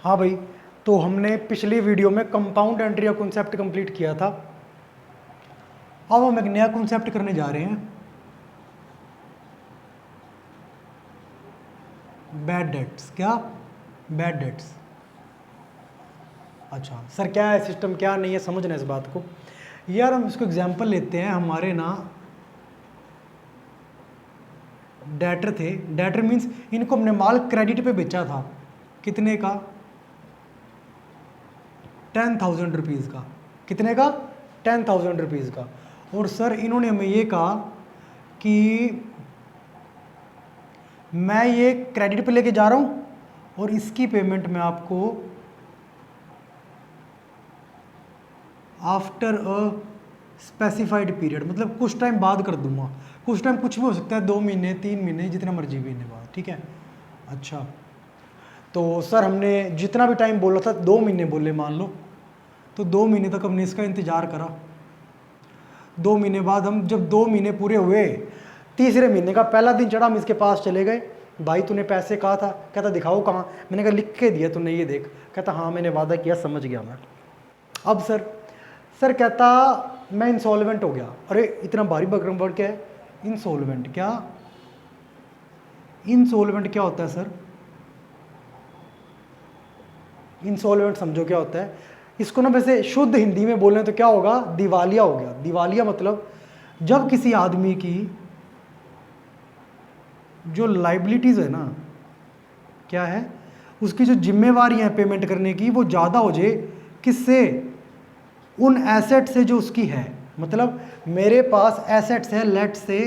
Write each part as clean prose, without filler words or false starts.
हाँ भाई, तो हमने पिछली वीडियो में कंपाउंड एंट्री का कॉन्सेप्ट कंप्लीट किया था। अब हम एक नया कॉन्सेप्ट करने जा रहे हैं, बैड डेट्स। क्या? Bad debts. अच्छा सर, क्या है सिस्टम, क्या नहीं है, समझना इस बात को। यार हम इसको एग्जांपल लेते हैं, हमारे ना डेटर थे। डेटर मीन्स इनको हमने माल क्रेडिट पे बेचा था। कितने का? 10,000 रुपीज़ का। कितने का? 10,000 रुपीज़ का। और सर इन्होंने हमें ये कहा कि मैं ये क्रेडिट पे लेके जा रहा हूँ और इसकी पेमेंट मैं आपको आफ्टर अ स्पेसिफाइड पीरियड, मतलब कुछ टाइम बाद कर दूंगा। कुछ टाइम कुछ भी हो सकता है, 2 महीने, 3 महीने, जितना मर्जी महीने बाद। ठीक है। अच्छा, तो सर हमने जितना भी टाइम बोला था, 2 महीने बोले मान लो, तो 2 महीने तक हमने इसका इंतज़ार करा। 2 महीने बाद हम जब 2 महीने पूरे हुए, तीसरे महीने का पहला दिन चढ़ा, हम इसके पास चले गए। भाई तूने पैसे कहा था? कहता दिखाओ कहाँ। मैंने कहा लिख के दिया तूने, ये देख। कहता हाँ मैंने वादा किया, समझ गया मैं। अब सर कहता मैं इंसॉल्वेंट हो गया। अरे इतना भारी बकरम वर्ड क्या है? इंसॉल्वेंट। क्या इंसॉल्वेंट क्या होता है सर? इंसॉल्वेंट समझो क्या होता है इसको ना, वैसे शुद्ध हिंदी में बोलें तो क्या होगा? दिवालिया हो गया। दिवालिया मतलब जब किसी आदमी की जो लाइबिलिटीज है ना, क्या है, उसकी जो जिम्मेवारी है पेमेंट करने की, वो ज़्यादा हो जाए। किससे? उन एसेट से जो उसकी है। मतलब मेरे पास एसेट्स है लेट से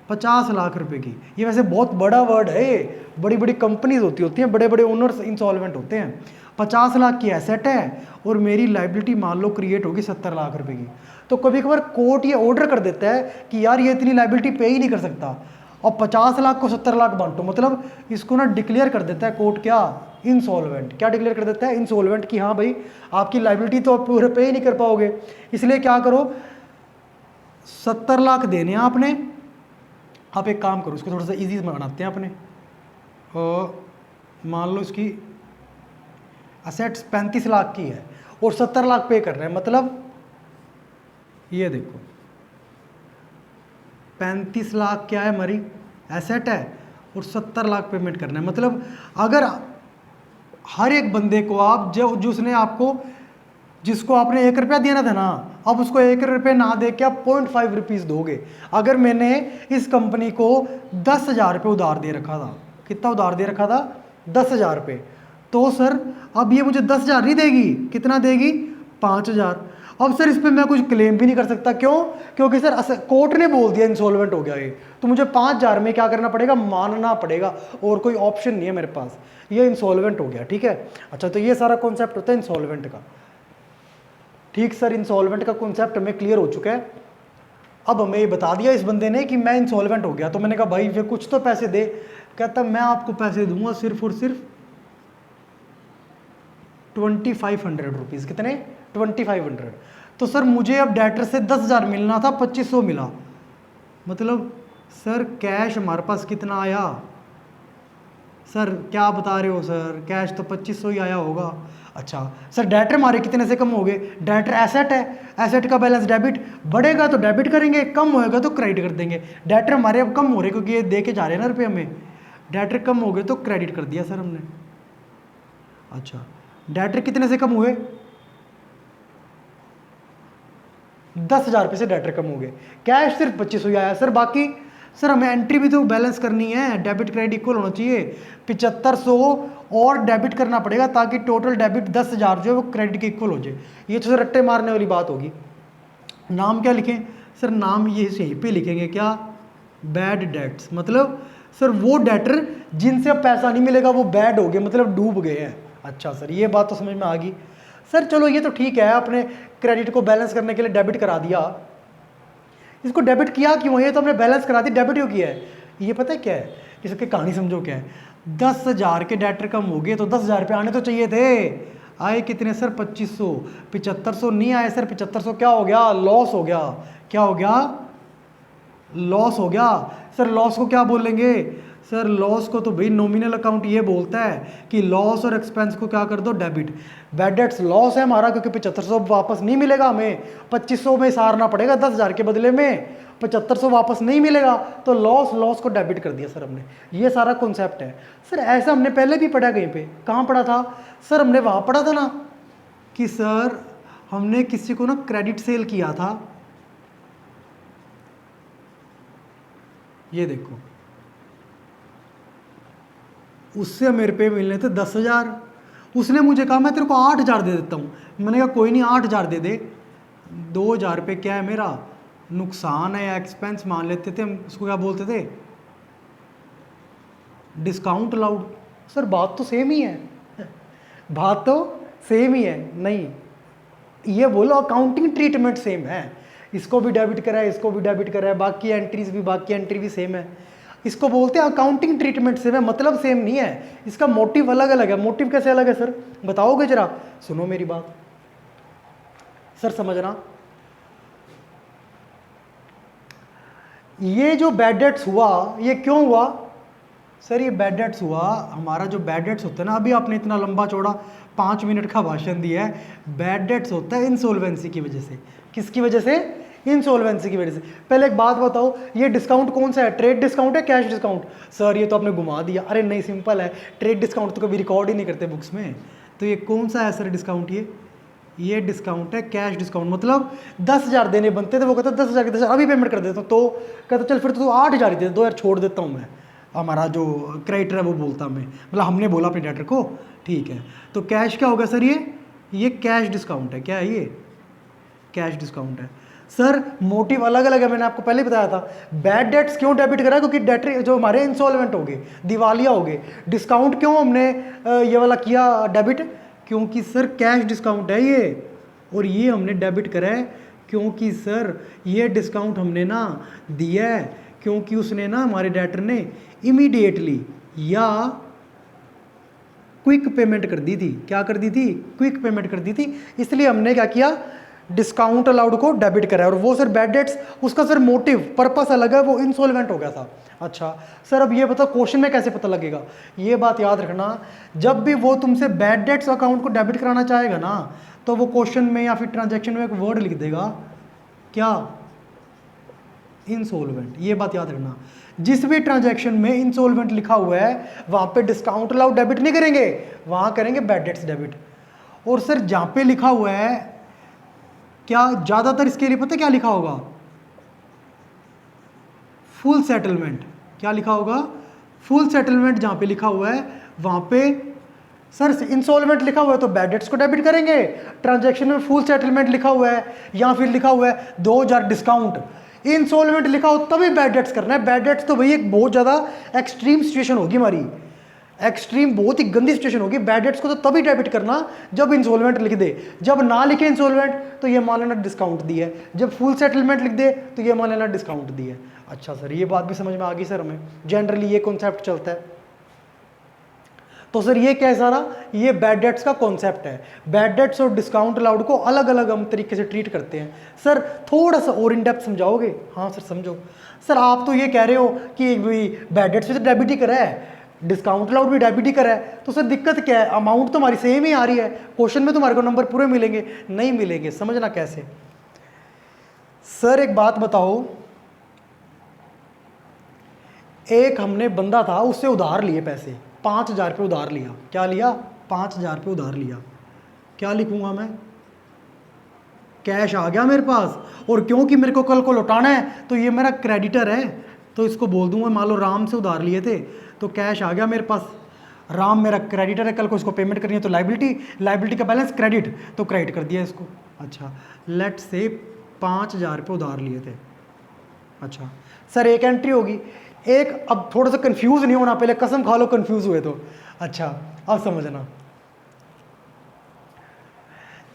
50 लाख रुपए की। ये वैसे बहुत बड़ा वर्ड है, ये बड़ी बड़ी कंपनीज होती हैं, बड़े बड़े ओनर्स इंसॉल्वेंट होते हैं। 50 लाख की एसेट है और मेरी लाइबिलिटी मान लो क्रिएट होगी 70 लाख रुपए की। तो कभी कभार कोर्ट ये ऑर्डर कर देता है कि यार ये इतनी लाइबिलिटी पे ही नहीं कर सकता, और 50 लाख को 70 लाख बांटो। मतलब इसको ना डिक्लेयर कर देता है कोर्ट, क्या? इंसॉल्वेंट। क्या डिक्लेयर कर देता है? इंसॉल्वेंट, कि हाँ भाई आपकी लाइबिलिटी तो आप पूरे पे ही नहीं कर पाओगे, इसलिए क्या करो, 70 लाख देने हैं आपने। आप एक काम करो, इसको थोड़ा सा इजी बनाते हैं अपने। और मान लो इसकी असेट्स 35 लाख की है और 70 लाख पे कर रहे हैं। मतलब ये देखो 35 लाख क्या है हमारी एसेट है और 70 लाख पेमेंट करना है। मतलब अगर हर एक बंदे को आप जो उसने आपको, जिसको आपने 1 रुपया देना था ना, अब उसको 1 रुपये ना दे के आप 0.5 रुपीज़ दोगे। अगर मैंने इस कंपनी को 10,000 रुपये उधार दे रखा था, कितना उधार दे रखा था? 10,000 रुपये। तो सर अब ये मुझे 10,000 नहीं देगी, कितना देगी? 5,000। अब सर इस पर मैं कुछ क्लेम भी नहीं कर सकता। क्यों? क्योंकि सर कोर्ट ने बोल दिया इंसॉल्वेंट हो गया ये, तो मुझे 5,000 में क्या करना पड़ेगा? मानना पड़ेगा, और कोई ऑप्शन नहीं है मेरे पास। ये इंसॉल्वेंट हो गया। ठीक है। अच्छा, तो ये सारा कॉन्सेप्ट होता है इंसॉल्वेंट का। ठीक सर, इंसॉल्वेंट का कॉन्सेप्ट हमें क्लियर हो चुका है। अब हमें ये बता दिया इस बंदे ने कि मैं इंसॉल्वेंट हो गया, तो मैंने कहा भाई फिर कुछ तो पैसे दे। कहता मैं आपको पैसे दूंगा सिर्फ और सिर्फ 2,500 रुपीज़। कितने? 2,500। तो सर मुझे अब डेटर से 10,000 मिलना था, 2,500 मिला। मतलब सर कैश हमारे पास कितना आया? सर क्या बता रहे हो सर, कैश तो 2,500 ही आया होगा। अच्छा सर डेटर हमारे कितने से कम हो गए? डेटर एसेट है, एसेट का बैलेंस डेबिट, बढ़ेगा तो डेबिट करेंगे, कम होएगा तो क्रेडिट कर देंगे। डेटर हमारे अब कम हो रहे क्योंकि ये दे के जा रहे हैं ना रुपये हमें। डेटर कम हो गए तो क्रेडिट कर दिया सर हमने। अच्छा डेटर कितने से कम हुए? 10,000 रुपये से डेटर कम हो गए। कैश सिर्फ 2,500 ही आया सर। बाकी सर हमें एंट्री भी तो बैलेंस करनी है, डेबिट क्रेडिट इक्वल होना चाहिए। 7,500 और डेबिट करना पड़ेगा ताकि टोटल डेबिट 10,000 जो है वो क्रेडिट के इक्वल हो जाए। ये तो सर रट्टे मारने वाली बात होगी। नाम क्या लिखें? सर नाम ये यहीं पे लिखेंगे, क्या? Bad debts. मतलब सर वो डेटर जिनसे अब पैसा नहीं मिलेगा वो बैड हो गए, मतलब डूब गए हैं। अच्छा सर ये बात तो समझ में आ गई। सर चलो ये तो ठीक है, आपने क्रेडिट को बैलेंस करने के लिए डेबिट करा दिया। इसको डेबिट किया क्यों है? तो हमने बैलेंस करा दी, डेबिट क्यों किया है? ये पता है क्या है इसकी कहानी? समझो क्या है। 10,000 के डेटर कम हो गए तो 10,000 रुपये आने तो चाहिए थे। आए कितने सर? 2,500। 7,500 नहीं आए सर। 7,500 क्या हो गया? लॉस हो गया। क्या हो गया? लॉस हो गया। सर लॉस को क्या बोलेंगे? सर लॉस को तो भाई नॉमिनल अकाउंट ये बोलता है कि लॉस और एक्सपेंस को क्या कर दो, डेबिट। बैड डेट्स लॉस है हमारा, क्योंकि 7500 वापस नहीं मिलेगा हमें, 2500 में सारना पड़ेगा 10,000 के बदले में, 7500 वापस नहीं मिलेगा, तो लॉस को डेबिट कर दिया सर हमने। ये सारा कॉन्सेप्ट है सर। ऐसा हमने पहले भी पढ़ा कहीं पे, कहाँ पढ़ा था सर? हमने वहाँ पढ़ा था ना कि सर हमने किसी को ना क्रेडिट सेल किया था, ये देखो, उससे मेरे पे मिलने थे 10,000, उसने मुझे कहा मैं तेरे को 8,000 दे देता हूँ। मैंने कहा कोई नहीं 8,000 दे दे, 2,000 रुपये क्या है मेरा नुकसान है या एक्सपेंस मान लेते थे हम, उसको क्या बोलते थे, डिस्काउंट अलाउड। सर बात तो सेम ही है, बात तो सेम ही है। नहीं, ये बोलो अकाउंटिंग ट्रीटमेंट सेम है, इसको भी डेबिट करा है, इसको भी डेबिट करा है, बाकी एंट्री भी सेम है। इसको बोलते हैं अकाउंटिंग ट्रीटमेंट सेम है, मतलब सेम नहीं है, इसका मोटिव अलग अलग है। मोटिव कैसे अलग है सर, बताओगे जरा? सुनो मेरी बात सर, समझना। ये जो बैड डेट्स हुआ, ये क्यों हुआ सर? ये बैड डेट्स हुआ, हमारा जो बैड डेट्स होता है ना, अभी आपने इतना लंबा चौड़ा 5 मिनट का भाषण दिया है, बैड डेट्स होता है इंसॉल्वेंसी की वजह से। किसकी वजह से? इंसॉल्वेंसी की वजह से। पहले एक बात बताओ, ये डिस्काउंट कौन सा है, ट्रेड डिस्काउंट है कैश डिस्काउंट? सर ये तो आपने घुमा दिया। अरे नहीं, सिंपल है, ट्रेड डिस्काउंट तो कभी रिकॉर्ड ही नहीं करते बुक्स में। तो ये कौन सा है सर डिस्काउंट? ये डिस्काउंट है कैश डिस्काउंट। मतलब 10,000 देने बनते थे, वो कहता 10,000 के 10,000 अभी पेमेंट कर देता हूँ, तो कहता चल फिर तो 8,000 ही दे, 2,000 छोड़ देता हूँ मैं। हमारा जो क्रेडिटर है वो बोलता मैं, मतलब हमने बोला अपने डेटर को, ठीक है। तो कैश क्या होगा सर? ये कैश डिस्काउंट है। क्या है ये? कैश डिस्काउंट है सर। मोटिव अलग अलग है, मैंने आपको पहले बताया था। बैड डेट्स क्यों डेबिट करा? क्योंकि डेटर जो हमारे इंसॉल्वेंट हो गए, दिवालिया हो गए। डिस्काउंट क्यों हमने ये वाला किया डेबिट? क्योंकि सर कैश डिस्काउंट है ये, और ये हमने डेबिट करा है क्योंकि सर ये डिस्काउंट हमने ना दिया है क्योंकि उसने ना, हमारे डेटर ने इमीडिएटली या क्विक पेमेंट कर दी थी। क्या कर दी थी? क्विक पेमेंट कर दी थी। इसलिए हमने क्या किया, डिस्काउंट अलाउड को डेबिट करा है। और वो सर बैड डेट्स, उसका सर मोटिव पर्पस अलग है, वो इंसॉल्वेंट हो गया था। अच्छा सर, अब ये बताओ क्वेश्चन में कैसे पता लगेगा? ये बात याद रखना, जब भी वो तुमसे बैड डेट्स अकाउंट को डेबिट कराना चाहेगा ना, तो वो क्वेश्चन में या फिर ट्रांजैक्शन में एक वर्ड लिख देगा, क्या? इंसॉल्वेंट। ये बात याद रखना, जिस भी ट्रांजैक्शन में इंसॉल्वेंट लिखा हुआ है वहां पे डिस्काउंट अलाउड डेबिट नहीं करेंगे, वहां करेंगे बैड डेट्स डेबिट। और सर जहां पे लिखा हुआ है, क्या ज्यादातर इसके लिए पता है क्या लिखा होगा? Full settlement. क्या लिखा होगा? Full settlement. जहां पे लिखा हुआ है वहां पे सर इंसॉल्वेंट लिखा हुआ है तो बैड डेट्स को डेबिट करेंगे। ट्रांजैक्शन में फुल सेटलमेंट लिखा हुआ है या फिर लिखा हुआ है 2,000 डिस्काउंट, इंसॉल्वेंट लिखा हो तभी बैड डेट्स करना है। बैड डेट्स तो भाई एक बहुत ज़्यादा एक्सट्रीम सिचुएशन होगी हमारी, एक्सट्रीम बहुत ही गंदी सिचुएशन होगी। बैड डेट्स को तो तभी डेबिट करना जब इंसॉल्वेंट लिख दे। जब ना लिखे इंसॉल्वेंट तो ये मान लेना डिस्काउंट दी है, जब फुल सेटलमेंट लिख दे तो ये मान लेना डिस्काउंट दी है। अच्छा सर, ये बात भी समझ में आ गई सर हमें, जनरली ये कॉन्सेप्ट चलता है। तो सर ये क्या है सारा? ये बैड डेट्स का कॉन्सेप्ट है। बैड डेट्स और डिस्काउंट अलाउड को अलग अलग हम तरीके से ट्रीट करते हैं। सर थोड़ा सा और इन डेप्थ समझाओगे? हाँ सर समझो। सर आप तो ये कह रहे हो कि बैड डेट्स भी तो डेबिट ही करा है, डिस्काउंट अलाउड भी डेबिट ही करा है, तो सर दिक्कत क्या है? अमाउंट तो हमारी सेम ही आ रही है, क्वेश्चन में तुम्हारे को नंबर पूरे मिलेंगे? नहीं मिलेंगे। समझना कैसे? सर एक बात बताओ, एक हमने बंदा था, उससे उधार लिए पैसे, 5,000 रुपये उधार लिया। क्या लिया? 5,000 रुपये उधार लिया। क्या लिखूंगा मैं? कैश आ गया मेरे पास, और क्योंकि मेरे को कल को लौटाना है तो ये मेरा क्रेडिटर है, तो इसको बोल दूंगा, मान लो राम से उधार लिए थे तो कैश आ गया मेरे पास, राम मेरा क्रेडिटर है, कल को इसको पेमेंट करनी है तो लाइबिलिटी का बैलेंस क्रेडिट, तो क्रेडिट कर दिया इसको। अच्छा लेट से 5,000 रुपये उधार लिए थे। अच्छा सर एक एंट्री होगी, एक, अब थोड़ा सा कंफ्यूज नहीं होना, पहले कसम खा लो कंफ्यूज हुए तो। अच्छा अब समझना,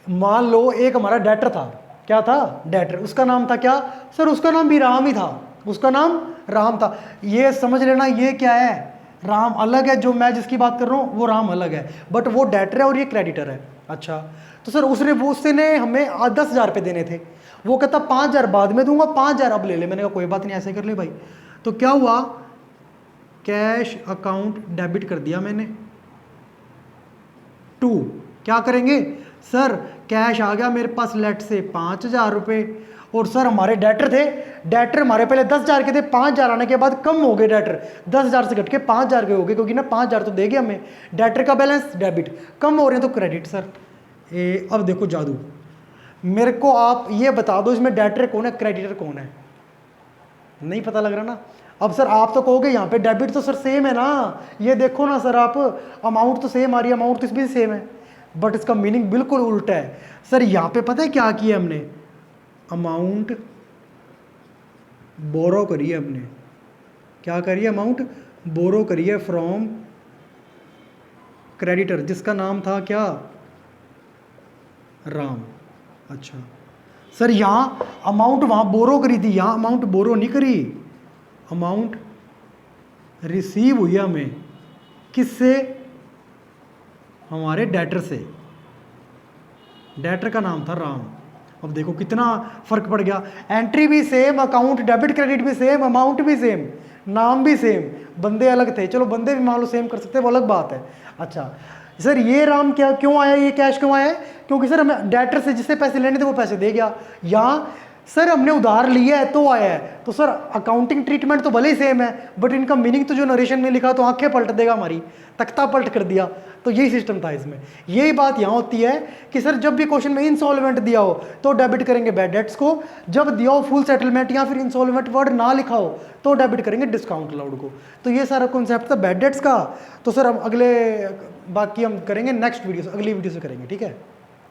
मान लो एक हमारा डेटर था। क्या था? डेटर। उसका नाम था क्या? सर उसका नाम भी राम ही था, उसका नाम राम था। ये समझ लेना, ये क्या है? राम अलग है, जो मैं जिसकी बात कर रहा हूँ वो राम अलग है, बट वो डेटर है और ये क्रेडिटर है। अच्छा तो सर उसने हमें 10,000 रुपये देने थे, वो कहता 5,000 बाद में दूंगा, 5,000 अब ले ले। मैंने कहा कोई बात नहीं, ऐसे कर ले भाई। तो क्या हुआ कैश अकाउंट डेबिट कर दिया मैंने। 2 क्या करेंगे सर, कैश आ गया मेरे पास लेट से 5,000 रुपये, और सर हमारे डेटर थे, डेटर हमारे पहले 10,000 के थे, 5,000 आने के बाद कम हो गए डेटर, 10,000 से घट के 5,000 के हो गए, क्योंकि ना 5,000 तो देगे हमें, डेटर का बैलेंस डेबिट, कम हो रहे हैं तो क्रेडिट सर। अब देखो जादू, मेरे को आप ये बता दो इसमें डेटर कौन है क्रेडिटर कौन है, नहीं पता लग रहा ना। अब सर आप तो कहोगे यहाँ पे डेबिट तो सर सेम है ना, ये देखो ना सर आप, अमाउंट तो सेम आ रही है, अमाउंट तो इसमें सेम है, बट इसका मीनिंग बिल्कुल उल्टा है सर। यहाँ पे पता है क्या किया हमने, अमाउंट बोरो करी है हमने, क्या करी है, अमाउंट बोरो करी है फ्रॉम क्रेडिटर, जिसका नाम था क्या, राम। अच्छा सर यहाँ अमाउंट वहाँ बोरो करी थी, यहाँ अमाउंट बोरो नहीं करी, अमाउंट रिसीव हुई हमें, किससे, हमारे डेटर से, डेटर का नाम था राम। अब देखो कितना फर्क पड़ गया, एंट्री भी सेम, अकाउंट डेबिट क्रेडिट भी सेम, अमाउंट भी सेम, नाम भी सेम, बंदे अलग थे, चलो बंदे भी मान लो सेम कर सकते हैं, वो अलग बात है। अच्छा सर ये राम क्या क्यों आया, ये कैश क्यों आया, क्योंकि सर हमें डेटर से जिससे पैसे लेने थे वो पैसे दे गया, यहाँ सर हमने उधार लिया है तो आया है, तो सर अकाउंटिंग ट्रीटमेंट तो भले ही सेम है, बट इनका मीनिंग तो जो नरेशन में लिखा तो आंखें पलट देगा हमारी, तख्ता पलट कर दिया। तो यही सिस्टम था इसमें, यही बात यहाँ होती है कि सर जब भी क्वेश्चन में इंसॉल्वेंट दिया हो तो डेबिट करेंगे बैड डेट्स को, जब दिया हो फुल सेटलमेंट या फिर इंसॉल्वेंट वर्ड ना लिखा हो तो डेबिट करेंगे डिस्काउंट अलाउड को। तो ये सारा कॉन्सेप्ट था बैड डेट्स का। तो सर हम अगले बाकी हम करेंगे नेक्स्ट वीडियो से, अगली वीडियो से करेंगे, ठीक है।